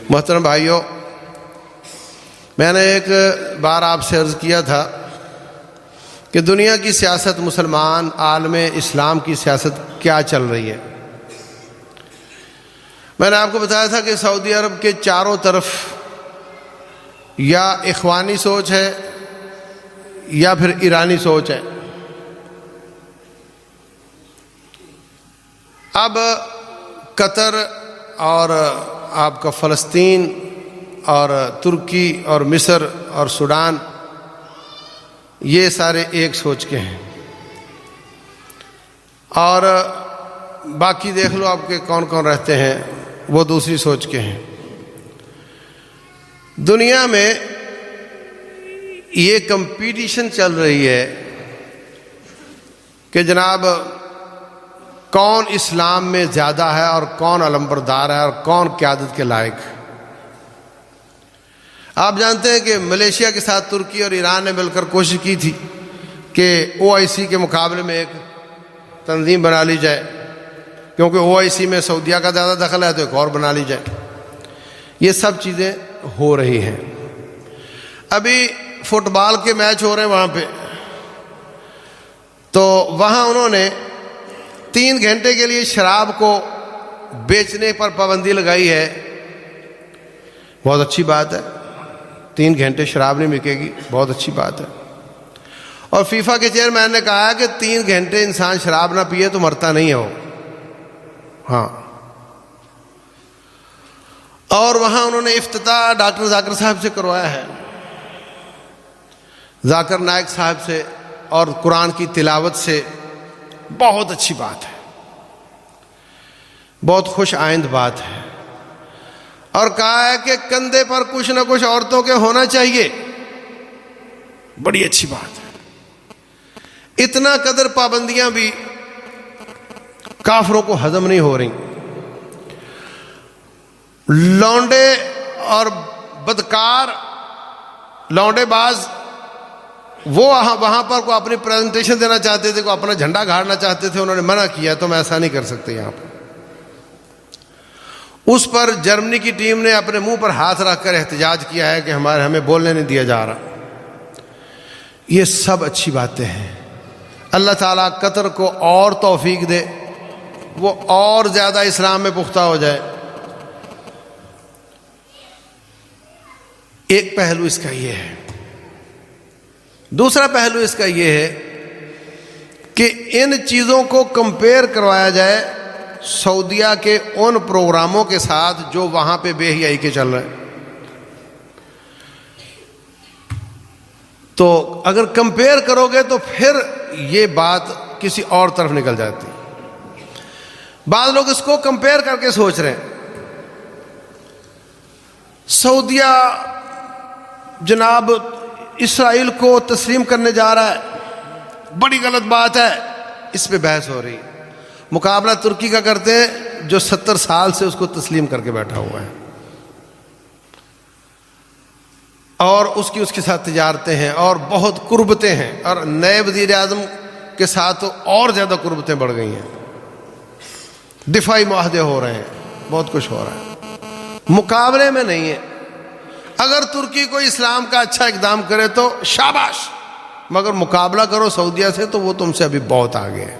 محترم بھائیوں، میں نے ایک بار آپ سے عرض کیا تھا کہ دنیا کی سیاست، مسلمان عالم اسلام کی سیاست کیا چل رہی ہے۔ میں نے آپ کو بتایا تھا کہ سعودی عرب کے چاروں طرف یا اخوانی سوچ ہے یا پھر ایرانی سوچ ہے۔ اب قطر اور آپ کا فلسطین اور ترکی اور مصر اور سوڈان، یہ سارے ایک سوچ کے ہیں، اور باقی دیکھ لو آپ کے کون کون رہتے ہیں، وہ دوسری سوچ کے ہیں۔ دنیا میں یہ کمپٹیشن چل رہی ہے کہ جناب کون اسلام میں زیادہ ہے اور کون علمبردار ہے اور کون قیادت کے لائق ہے۔ آپ جانتے ہیں کہ ملیشیا کے ساتھ ترکی اور ایران نے مل کر کوشش کی تھی کہ OIC کے مقابلے میں ایک تنظیم بنا لی جائے، کیونکہ OIC میں سعودیہ کا زیادہ دخل ہے تو ایک اور بنا لی جائے۔ یہ سب چیزیں ہو رہی ہیں۔ ابھی فٹ بال کے میچ ہو رہے ہیں وہاں پہ، تو وہاں انہوں نے 3 گھنٹے کے لیے شراب کو بیچنے پر پابندی لگائی ہے۔ بہت اچھی بات ہے، 3 گھنٹے شراب نہیں بکے گی، بہت اچھی بات ہے۔ اور فیفا کے چیئرمین نے کہا کہ 3 گھنٹے انسان شراب نہ پیے تو مرتا نہیں ہے وہ۔ ہاں، اور وہاں انہوں نے افتتاح ڈاکٹر ذاکر صاحب سے کروایا ہے، ذاکر نائک صاحب سے، اور قرآن کی تلاوت سے۔ بہت اچھی بات ہے، بہت خوش آئند بات ہے، اور کہا ہے کہ کندھے پر کچھ نہ کچھ عورتوں کے ہونا چاہیے۔ بڑی اچھی بات ہے۔ اتنا قدر پابندیاں بھی کافروں کو ہضم نہیں ہو رہی۔ لونڈے اور بدکار، لونڈے باز، وہ وہاں پر کوئی اپنی پریزنٹیشن دینا چاہتے تھے، کوئی اپنا جھنڈا گاڑنا چاہتے تھے، انہوں نے منع کیا تو میں ایسا نہیں کر سکتے یہاں پر۔ اس پر جرمنی کی ٹیم نے اپنے منہ پر ہاتھ رکھ کر احتجاج کیا ہے کہ ہمیں بولنے نہیں دیا جا رہا۔ یہ سب اچھی باتیں ہیں۔ اللہ تعالیٰ قطر کو اور توفیق دے، وہ اور زیادہ اسلام میں پختہ ہو جائے۔ ایک پہلو اس کا یہ ہے۔ دوسرا پہلو اس کا یہ ہے کہ ان چیزوں کو کمپیئر کروایا جائے سعودیہ کے ان پروگراموں کے ساتھ جو وہاں پہ بے حیائی کے چل رہے ہیں۔ تو اگر کمپیئر کرو گے تو پھر یہ بات کسی اور طرف نکل جاتی۔ بعض لوگ اس کو کمپیئر کر کے سوچ رہے ہیں، سعودیہ جناب اسرائیل کو تسلیم کرنے جا رہا ہے، بڑی غلط بات ہے، اس پہ بحث ہو رہی ہے۔ مقابلہ ترکی کا کرتے ہیں جو 70 سال سے اس کو تسلیم کر کے بیٹھا ہوا ہے، اور اس کے ساتھ تجارتیں ہیں اور بہت قربتیں ہیں، اور نئے وزیر اعظم کے ساتھ تو اور زیادہ قربتیں بڑھ گئی ہیں، دفاعی معاہدے ہو رہے ہیں، بہت کچھ ہو رہا ہے۔ مقابلے میں نہیں ہے۔ اگر ترکی کو اسلام کا اچھا اقدام کرے تو شاباش، مگر مقابلہ کرو سعودیہ سے تو وہ تم سے ابھی بہت آگے ہے۔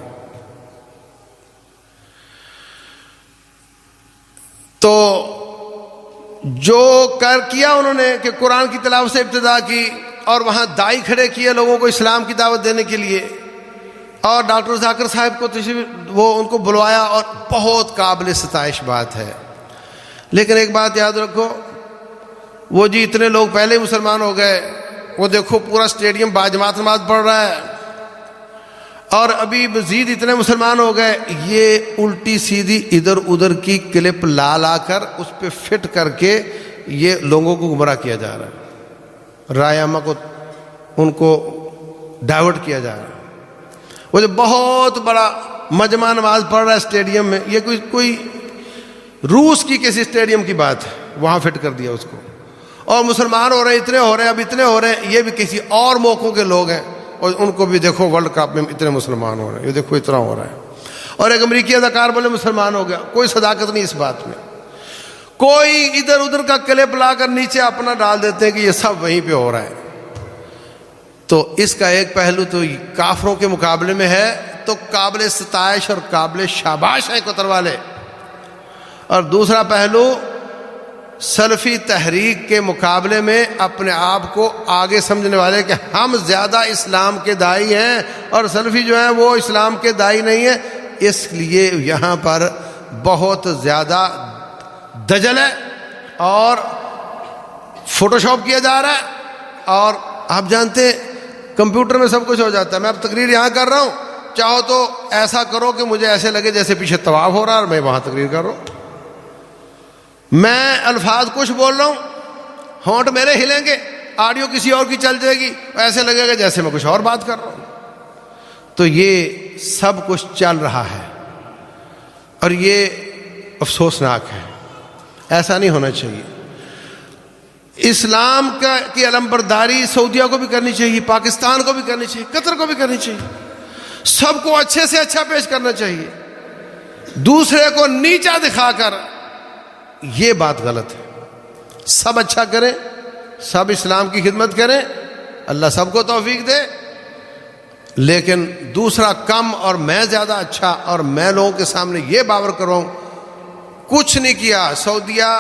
تو جو کیا انہوں نے کہ قرآن کی تلاوت سے ابتدا کی، اور وہاں دائی کھڑے کیے لوگوں کو اسلام کی دعوت دینے کے لیے، اور ڈاکٹر ذاکر صاحب کو وہ ان کو بلوایا، اور بہت قابل ستائش بات ہے۔ لیکن ایک بات یاد رکھو، وہ جی اتنے لوگ پہلے مسلمان ہو گئے، وہ دیکھو پورا اسٹیڈیم باجماعت نماز پڑھ رہا ہے، اور ابھی مزید اتنے مسلمان ہو گئے۔ یہ الٹی سیدھی ادھر ادھر کی کلپ لا کر اس پہ فٹ کر کے یہ لوگوں کو گمراہ کیا جا رہا ہے، رائے عامہ کو ان کو ڈائیورٹ کیا جا رہا ہے۔ وہ جو بہت بڑا مجمع نماز پڑھ رہا ہے اسٹیڈیم میں، یہ کوئی روس کی کسی اسٹیڈیم کی بات ہے، وہاں فٹ کر دیا اس کو، اور مسلمان ہو رہے ہیں، اتنے ہو رہے ہیں، اب اتنے ہو رہے ہیں، یہ بھی کسی اور موقعوں کے لوگ ہیں، اور ان کو بھی دیکھو ورلڈ کپ میں اتنے مسلمان ہو رہے ہیں، یہ دیکھو اتنا ہو رہا ہے۔ اور ایک امریکی اداکار بولے مسلمان ہو گیا، کوئی صداقت نہیں اس بات میں۔ کوئی ادھر ادھر کا کلپ لا کر نیچے اپنا ڈال دیتے ہیں کہ یہ سب وہیں پہ ہو رہا ہے. تو اس کا ایک پہلو تو کافروں کے مقابلے میں ہے تو قابل ستائش اور قابل شاباش ہے قطر والے، اور دوسرا پہلو سلفی تحریک کے مقابلے میں اپنے آپ کو آگے سمجھنے والے کہ ہم زیادہ اسلام کے داعی ہیں اور سلفی جو ہیں وہ اسلام کے داعی نہیں ہیں. اس لیے یہاں پر بہت زیادہ دجل ہے اور فوٹو شاپ کیا جا رہا ہے. اور آپ جانتے ہیں کمپیوٹر میں سب کچھ ہو جاتا ہے. میں اب تقریر یہاں کر رہا ہوں، چاہو تو ایسا کرو کہ مجھے ایسے لگے جیسے پیچھے طواف ہو رہا ہے اور میں وہاں تقریر کر رہا ہوں. میں الفاظ کچھ بول رہا ہوں، ہونٹ میرے ہلیں گے، آڈیو کسی اور کی چل جائے گی، ایسے لگے گا جیسے میں کچھ اور بات کر رہا ہوں. تو یہ سب کچھ چل رہا ہے اور یہ افسوسناک ہے. ایسا نہیں ہونا چاہیے. اسلام کی علمبرداری سعودیہ کو بھی کرنی چاہیے، پاکستان کو بھی کرنی چاہیے، قطر کو بھی کرنی چاہیے. سب کو اچھے سے اچھا پیش کرنا چاہیے. دوسرے کو نیچا دکھا کر یہ بات غلط ہے. سب اچھا کریں، سب اسلام کی خدمت کریں، اللہ سب کو توفیق دے. لیکن دوسرا کم اور میں زیادہ اچھا اور میں لوگوں کے سامنے یہ باور کروں کچھ نہیں کیا. سعودیہ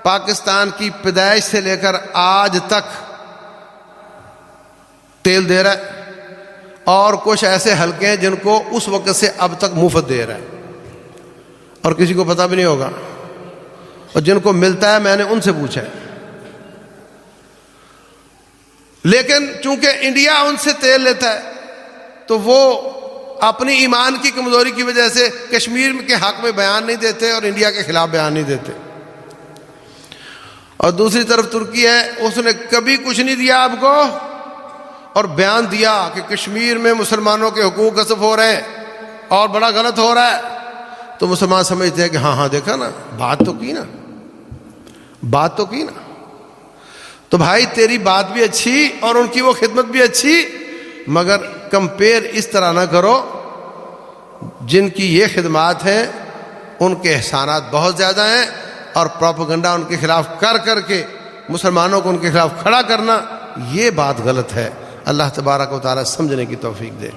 پاکستان کی پیدائش سے لے کر آج تک تیل دے رہا ہے اور کچھ ایسے حلقے ہیں جن کو اس وقت سے اب تک مفت دے رہا ہے اور کسی کو پتہ بھی نہیں ہوگا، اور جن کو ملتا ہے میں نے ان سے پوچھا ہے. لیکن چونکہ انڈیا ان سے تیل لیتا ہے تو وہ اپنی ایمان کی کمزوری کی وجہ سے کشمیر کے حق میں بیان نہیں دیتے اور انڈیا کے خلاف بیان نہیں دیتے. اور دوسری طرف ترکی ہے، اس نے کبھی کچھ نہیں دیا آپ کو اور بیان دیا کہ کشمیر میں مسلمانوں کے حقوق غصب ہو رہے ہیں اور بڑا غلط ہو رہا ہے. تو مسلمان سمجھتے ہیں کہ ہاں دیکھا نا، بات تو کی نا. تو بھائی تیری بات بھی اچھی اور ان کی وہ خدمت بھی اچھی، مگر کمپیئر اس طرح نہ کرو. جن کی یہ خدمات ہیں ان کے احسانات بہت زیادہ ہیں اور پروپیگنڈا ان کے خلاف کر کے مسلمانوں کو ان کے خلاف کھڑا کرنا یہ بات غلط ہے. اللہ تبارک و تعالی سمجھنے کی توفیق دے.